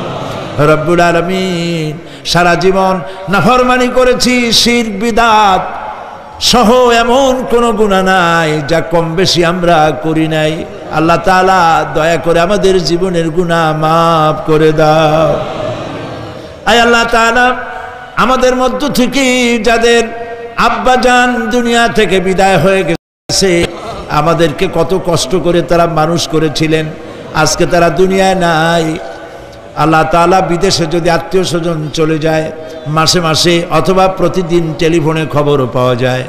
রব্বুল আলামিন, সারা জীবন নাফরমানি করেছি, শিরক বিদআত সহ এমন কোন গুনাহ নাই যা কম বেশি আমরা করি নাই। আল্লাহ তাআলা দয়া করে আমাদের জীবনের গুনাহ মাফ করে দাও। আয় আল্লাহ তাআলা, আমাদের মধ্য থেকে যাদের আব্বাজান দুনিয়া থেকে বিদায় হয়ে গেছে, আমাদেরকে কত কষ্ট করে তারা মানুষ করেছিলেন, আজকে তারা দুনিয়ায় নাই। আল্লাহ তাআলা, বিদেশে যদি আত্মীয় স্বজন চলে যায় মাসে মাসে অথবা প্রতিদিন টেলিফোনে খবরও পাওয়া যায়,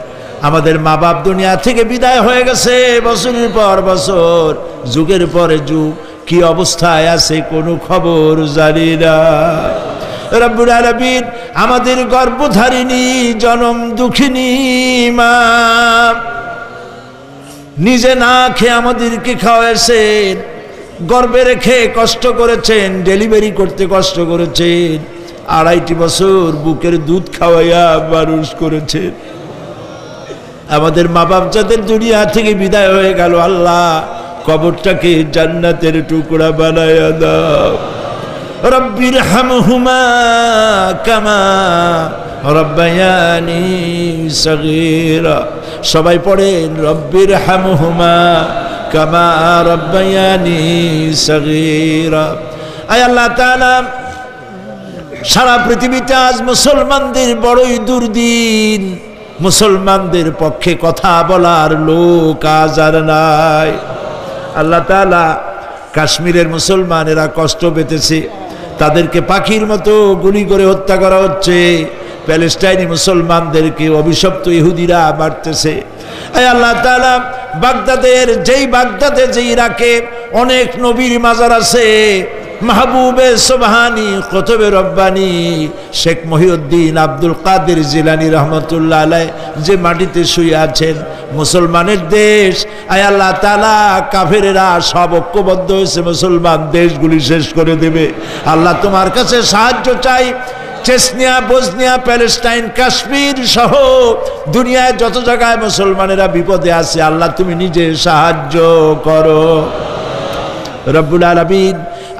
আমাদের মা বাপ দুনিয়া থেকে বিদায় হয়ে গেছে বছরের পর বছর, যুগের পরে যুগ, কি অবস্থায় আছে কোনো খবর জানি না। রব্বুল আলামিন, আমাদের গর্ভধারিণী জনম দুঃখিনী মা নিজে না খেয়ে আমাদেরকে খাওয়াইছেন, গর্ভে রেখে কষ্ট করেছেন, ডেলিভারি করতে কষ্ট করেছেন, 2.5 বছর বুকের দুধ খাওয়াইয়া মানুষ করেছেন। আমাদের মা বাপ যাদের দুনিয়া থেকে বিদায় হয়ে গেল, আল্লাহ কবরটাকে জান্নাতের টুকরা বানায়া দাও। রব্বির হামহুমা কামা রব্বায়ানি সগীরা। সবাই পড়েন, রব্বির হামহুমা কামা রব্বায়ানি সগীরা। আয় আল্লাহ তাআলা, সারা পৃথিবীতে আজ মুসলমানদের বড়ই দুর্দিন, মুসলমানদের পক্ষে কথা বলার লোক আজ আর নাই। আল্লাহ তাআলা, কাশ্মীরের মুসলমানেরা কষ্ট পেতেছে, তাদেরকে পাখির মতো গুলি করে হত্যা করা হচ্ছে। প্যালেস্টাইনি মুসলমানদেরকে অভিশপ্ত ইহুদিরা মারতেছে। আয় আল্লাহ তাআলা, বাগদাদের যেই ইরাকে অনেক নবীর মাজার আছে, মাহবুবে সুবহানি, কুতুবে রব্বানি শেখ মহিউদ্দিন আব্দুল কাদের জিলানী রহমতুল্লাহ আলাইহি যে মাটিতে শুয়ে আছেন, মুসলমানের দেশ, আয় আল্লাহ তাআলা কাফেরেরা সব ঐক্যবদ্ধ হয়েছে মুসলমান দেশগুলি শেষ করে দেবে। আল্লাহ তোমার কাছে সাহায্য চাই। চেচনিয়া, বসনিয়া, প্যালেস্টাইন, কাশ্মীর সহ দুনিয়ায় যত জায়গায় মুসলমানেরা বিপদে আছে, আল্লাহ তুমি নিজে সাহায্য করো রব্বুল আলামিন।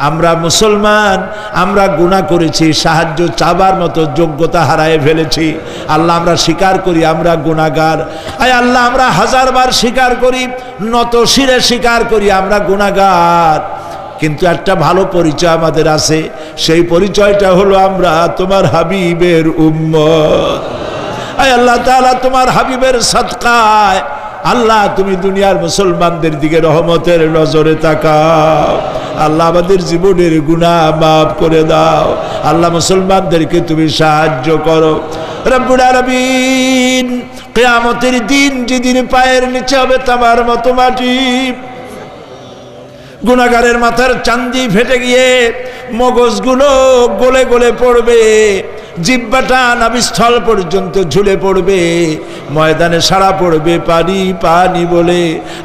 আমরা মুসলমান, আমরা গুনাহ করেছি, সাহায্য চাবার মতো যোগ্যতা হারায় ফেলেছি। আল্লাহ আমরা স্বীকার করি আমরা গুনাহগার। আয় আল্লাহ আমরা হাজারবার স্বীকার করি, নত শিরে স্বীকার করি আমরা গুনাহগার। কিন্তু একটা ভালো পরিচয় আমাদের আছে, সেই পরিচয়টা হলো আমরা তোমার হাবিবের উম্মত। আয় আল্লাহ তাআলা তোমার হাবিবের সাদকায় আল্লাহ তুমি দুনিয়ার মুসলমানদের দিকে রহমতের নজরে তাকাও। আল্লাহ আমাদের জীবনের গুনাহ মাফ করে দাও। আল্লাহ মুসলমানদেরকে তুমি সাহায্য করো রব্বুল আলামিন। কিয়ামতের দিন যেদিন পায়ের নিচে হবে তামার মতো মাটি, গুনাহগারের মাথার চান্দি ফেটে গিয়ে মগজগুলো গলে গলে পড়বে, জিহ্বাটা নাভিস্থল পর্যন্ত ঝুলে পড়বে, ময়দানে সারা পড়বে পানি পানি বলে।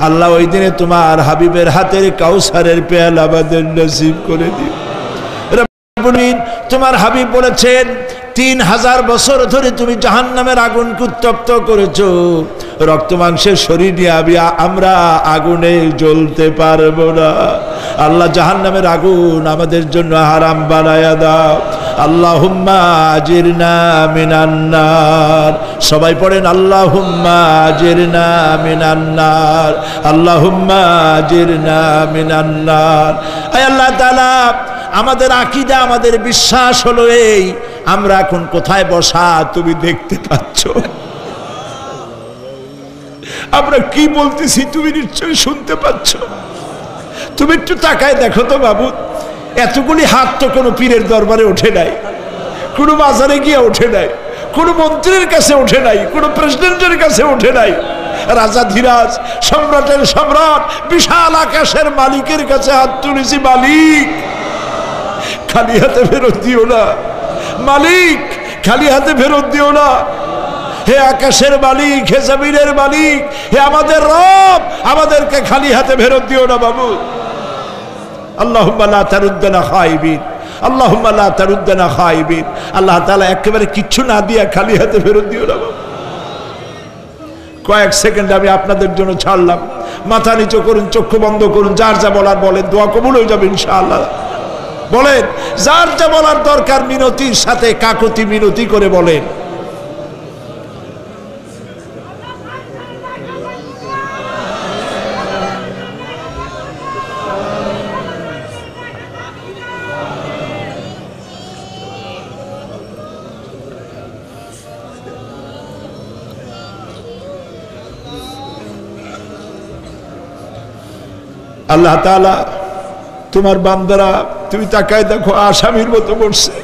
আল্লাহ ওই দিনে তোমার হাবিবের হাতের কাউসারের পেয়ালা আমাদের নসিব করে দিও। তোমার হাবিব বলেছেন 3000 বছর ধরে তুমি জাহান্নামের আগুনকে উত্তপ্ত করেছো, রক্ত মাংসের শরীর নিয়ে আমরা আগুনে জ্বলতে পারবো না। আল্লাহ জাহান্নামের আগুন আমাদের জন্য হারাম বানায়া দাও। আল্লাহুম্মা আজিরনা মিনান নার। সবাই পড়েন আল্লাহুম্মা আজিরনা মিনান নার, আল্লাহুম্মা আজিরনা মিনান নার। আয় আল্লাহ তাআলা আমাদের আকীদা, আমাদের বিশ্বাস হলো এই, আমরা এখন কোথায় বসা তুমি দেখতে পাচ্ছ, আমরা কি বলতেছি তুমি নিশ্চয়ই শুনতে পাচ্ছ। তুমি একটু তাকায় দেখো তো বাবু, এতগুলি হাত তো কোনো পীরের দরবারে ওঠে নাই, কোনো বাজারে গিয়ে ওঠে নাই, কোনো মন্ত্রীর কাছে ওঠে নাই, কোনো প্রেসিডেন্টের কাছে ওঠে নাই। রাজা ধীরাজ, সম্রাটের সম্রাট, বিশাল আকাশের মালিকের কাছে হাত তুলেছি, মালিক খালি হাতে ফেরত দিও না, মালিক খালি হাতে ফেরত দিও না। হে আকাশের মালিক, হে জমিনের মালিক, হে আমাদের রব, আমাদেরকে খালি হাতে ফেরত দিও না বাবু। আল্লাহুম্মা লা তারুদ্দানা খাইবিন, আল্লাহুম্মা লা তারুদ্দানা খাইবিন। আল্লাহ তাআলা একেবারে কিচ্ছু না দিয়া খালি হাতে ফেরত দিও না বাবু। কয়েক সেকেন্ড আমি আপনাদের জন্য ছাড়লাম, মাথা নিচু করুন, চক্ষু বন্ধ করুন, যার যা বলার বলেন, দোয়া কবুল হয়ে যাবে ইনশাআল্লাহ। বলেন যার যা বলার দরকার, মিনতির সাথে কাকুতি মিনতি করে বলেন। আল্লাহ তাআলা তোমার বান্দারা, তুমি তাকায় দেখো, আসামির মতো বসছে,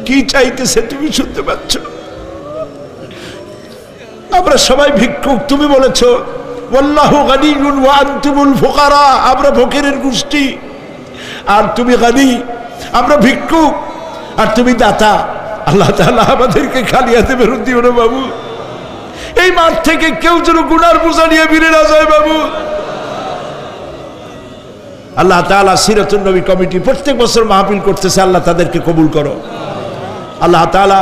কি চাইতেছে তুমি শুনতে পাচ্ছ। আমরা সবাই ভিক্ষুক, তুমি বলেছো ওয়াল্লাহু গানিয়্যুন ওয়া আনতুমুল ফুকারা, আমরা ফকিরের গোষ্ঠী আর তুমি গানি, আমরা ভিক্ষুক আর তুমি দাতা। আল্লাহ তাআলা আমাদেরকে খালি হাতে ফেরত দিও না বাবু। এই মাঠ থেকে কেউ যেন গুনার বোঝা নিয়ে ফিরে না যায় বাবু। আল্লাহ তাআলা সিরাতুন নবী কমিটি প্রত্যেক বছর মাহফিল করতেছে, আল্লাহ তাদেরকে কবুল করো। আল্লাহ তাআলা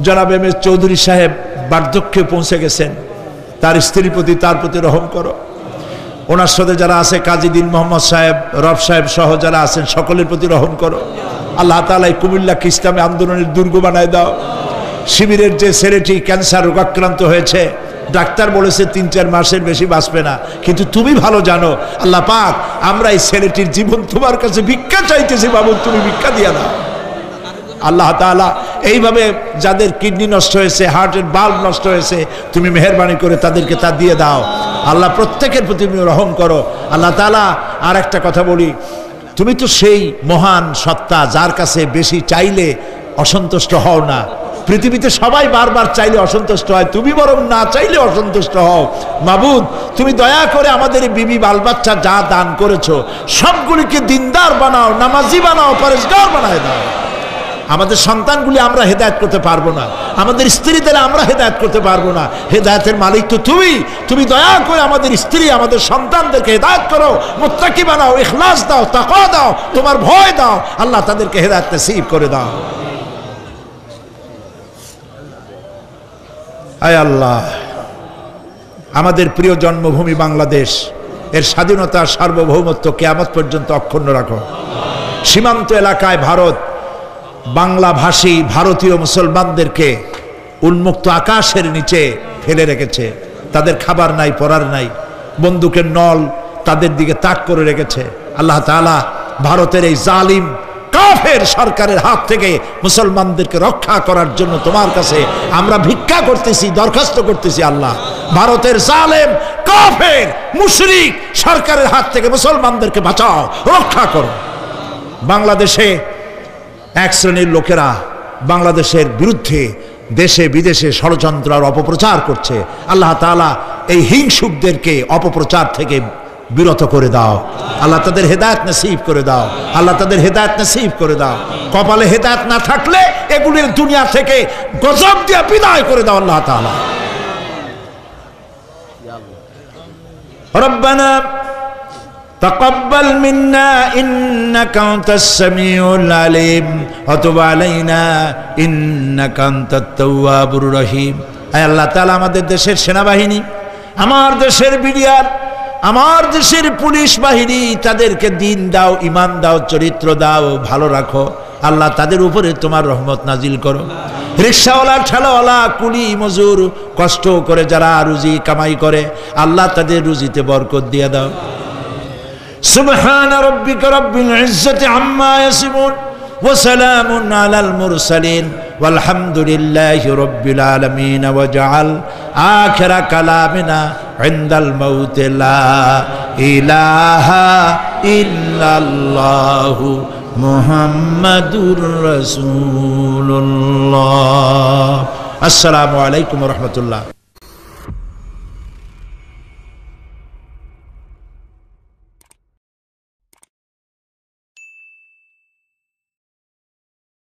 জনাব এম এস চৌধুরী সাহেব বার্ধক্যে পৌঁছে গেছেন, তার স্ত্রীর প্রতি, তার প্রতি রহম করো। ওনার সাথে যারা আছে, কাজী দিন মোহাম্মদ সাহেব, রব সাহেব সহ যারা আছেন, সকলের প্রতি রহম করো। আল্লাহ তাআলা এই কুমিল্লাকে ইসলামী আন্দোলনের দুর্গ বানায় দাও। শিবিরের যে ছেলেটি ক্যান্সার রোগাক্রান্ত হয়েছে, ডাক্তার বলেছে 3-4 মাসের বেশি বাঁচবে না, কিন্তু তুমি ভালো জানো। আল্লাহ পাক, আমরা এই ছেলেটির জীবন তোমার কাছে ভিক্ষা চাইতেছি বাবু, তুমি ভিক্ষা দিয়া দাও। আল্লাহ তাআলা এইভাবে যাদের কিডনি নষ্ট হয়েছে, হার্টের বাল্ব নষ্ট হয়েছে, তুমি মেহেরবানি করে তাদেরকে তা দিয়ে দাও। আল্লাহ প্রত্যেকের প্রতি তুমি রহম করো। আল্লাহ তাআলা আর একটা কথা বলি, তুমি তো সেই মহান সত্তা যার কাছে বেশি চাইলে অসন্তুষ্ট হও না। পৃথিবীতে সবাই বারবার চাইলে অসন্তুষ্ট হয়, তুমি বরং না চাইলে অসন্তুষ্ট হও। মাবুদ, তুমি দয়া করে আমাদের বিবি বাল বাচ্চা যা দান করেছো সবগুলিকে দিনদার বানাও, নামাজি বানাও, পরেশগার বানায় দাও। আমাদের সন্তানগুলি আমরা হেদায়েত করতে পারবো না, আমাদের স্ত্রীদের আমরা হেদায়েত করতে পারবো না, হেদায়েতের মালিক তো তুমি। তুমি দয়া করে আমাদের স্ত্রী, আমাদের সন্তানদেরকে হেদায়েত করো, মুত্তাকি বানাও, ইখলাস দাও, তাকওয়া দাও, তোমার ভয় দাও। আল্লাহ তাদেরকে হেদায়েত নসিব করে দাও। আয় আল্লাহ, আমাদের প্রিয় জন্মভূমি বাংলাদেশ, এর স্বাধীনতা সার্বভৌমত্ব কিয়ামত পর্যন্ত অক্ষুণ্ণ রাখো। সীমান্ত এলাকায় ভারত বাংলাভাষী ভারতীয় মুসলমানদেরকে উন্মুক্ত আকাশের নিচে ফেলে রেখেছে। তাদের খাবার নাই, পরার নাই, বন্দুকের নল তাদের দিকে তাক করে রেখেছে। আল্লাহ তাআলা ভারতের এই জালিম কাফের সরকারের হাত থেকে মুসলমানদেরকে রক্ষা করার জন্য তোমার কাছে আমরা ভিক্ষা করতেছি, দরখাস্ত করতেছি। আল্লাহ, ভারতের জালেম কাফের মুশরিক সরকারের হাত থেকে মুসলমানদেরকে বাঁচাও, রক্ষা করো। বাংলাদেশে এক শ্রেণীর লোকেরা বাংলাদেশের বিরুদ্ধে দেশে বিদেশে ষড়যন্ত্র আর অপপ্রচার করছে। আল্লাহ তাআলা এই হিংসুকদেরকে অপপ্রচার থেকে বিরত করে দাও। আল্লাহ তাদের হেদায়েত নসিব করে দাও। আল্লাহ তাদের হেদায়েত নসিব করে দাও। কপালে হেদায়েত না থাকলে এগুলির দুনিয়া থেকে গজব দিয়ে বিদায় করে দাও আল্লাহ তাআলা। রব্বানা تقبل منا إنك أنت السميع العليم وتب علينا إنك أنت التواب الرحيم। আয় আল্লাহ তাআলা, আমাদের দেশের সেনাবাহিনী, আমার দেশের বিডিআর, আমার দেশের পুলিশ বাহিনী, তাদেরকে দিন দাও, ঈমান দাও, চরিত্র দাও, ভালো রাখো। আল্লাহ তাদের উপরে তোমার রহমত নাজিল করো। রিকশাওয়ালা, ঠেলাওয়ালা, কুলি মজুর, কষ্ট করে যারা রুজি কামাই করে, আল্লাহ তাদের রুজিতে বরকত দিয়ে দাও। سبحان ربك رب العزة عما يصفون وسلام على المرسلين والحمد لله رب العالمين وجعل آخر كلامنا عند الموت لا إله إلا الله محمد رسول الله. السلام عليكم ورحمة الله.